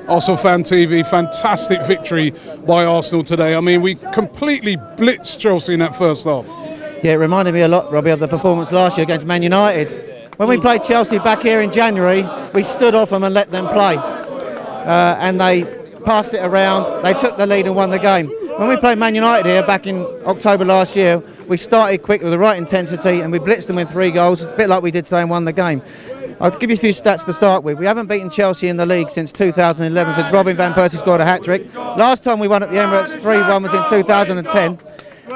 ArsenalFanTV. Fantastic victory by Arsenal today. I mean, we completely blitzed Chelsea in that first half. Yeah, it reminded me a lot, Robbie, of the performance last year against Man United. When we played Chelsea back here in January, we stood off them and let them play. And they passed it around, they took the lead and won the game. When we played Man United here back in October last year, we started quick with the right intensity and we blitzed them with 3 goals, a bit like we did today, and won the game. I'll give you a few stats to start with. We haven't beaten Chelsea in the league since 2011, since Robbie van Persie scored a hat-trick. Last time we won at the Emirates 3-1 was in 2010.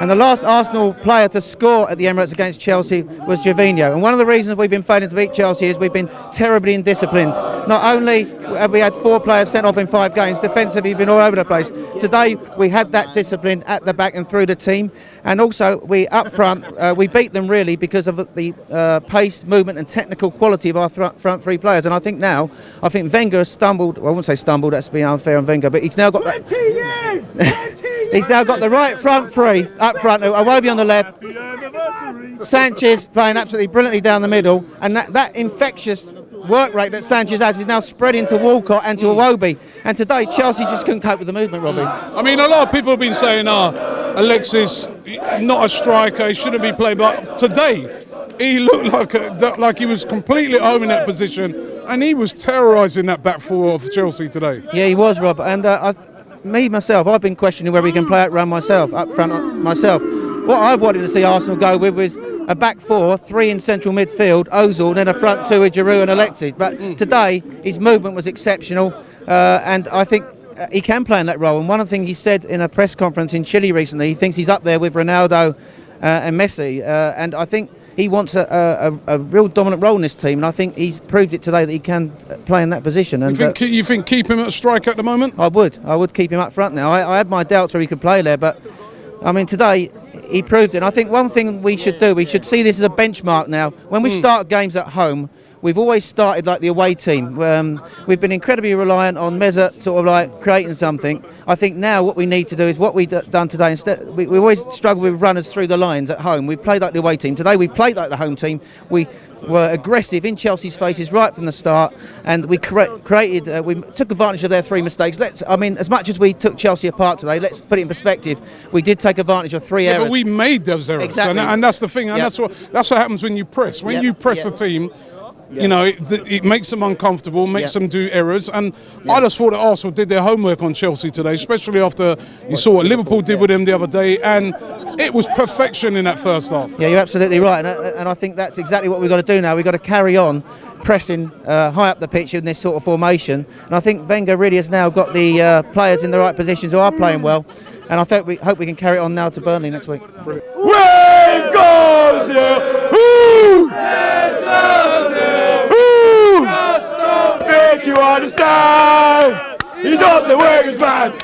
And the last Arsenal player to score at the Emirates against Chelsea was Gervinho. And one of the reasons we've been failing to beat Chelsea is we've been terribly indisciplined. Not only have we had 4 players sent off in 5 games, defensively we've been all over the place. Today we had that discipline at the back and through the team. And also we up front, we beat them really because of the pace, movement and technical quality of our front 3 players. And I think Wenger has stumbled, well, I wouldn't say stumbled, that's being unfair on Wenger, but he's now got 20 years! 20 years! He's now got the right front 3 up front, Iwobi on the left, Sanchez playing absolutely brilliantly down the middle, and that infectious work rate that Sanchez has is now spreading to Walcott and to Iwobi. And today Chelsea just couldn't cope with the movement, Robbie. I mean, a lot of people have been saying, Alexis, not a striker, he shouldn't be playing, but today he looked like he was completely home in that position, and he was terrorising that back 4 of Chelsea today. Yeah, he was, Rob, and myself, I've been questioning whether he can play outrun myself, up front myself. What I've wanted to see Arsenal go with was a back 4, 3 in central midfield, Ozil, then a front 2 with Giroud and Alexis. But today, his movement was exceptional, and I think he can play in that role. And one of the things he said in a press conference in Chile recently, he thinks he's up there with Ronaldo and Messi, and I think he wants a real dominant role in this team, and I think he's proved it today that he can play in that position. And you think keep him at strike at the moment? I would keep him up front now. I had my doubts where he could play there, but I mean today he proved it. And I think one thing we should do, we should see this as a benchmark now. When we start games at home, we've always started like the away team. We've been incredibly reliant on Meza sort of like creating something. I think now what we need to do is what we've done today. Instead, we always struggle with runners through the lines at home. We played like the away team. Today we played like the home team. We were aggressive in Chelsea's faces right from the start, and we created. We took advantage of their 3 mistakes. As much as we took Chelsea apart today, let's put it in perspective. We did take advantage of 3 errors. But we made those errors, exactly. and that's the thing. And that's what happens when you press. When you press a team. You know, it makes them uncomfortable, makes them do errors. And I just thought that Arsenal did their homework on Chelsea today, especially after you saw what Liverpool did with them the other day. And it was perfection in that first half. Yeah, you're absolutely right. And I think that's exactly what we've got to do now. We've got to carry on pressing high up the pitch in this sort of formation. And I think Wenger really has now got the players in the right positions who are playing well. And I think we hope we can carry it on now to Burnley next week. Brilliant. Where goes you? Who? Just don't think you understand. He's also Wenger's man.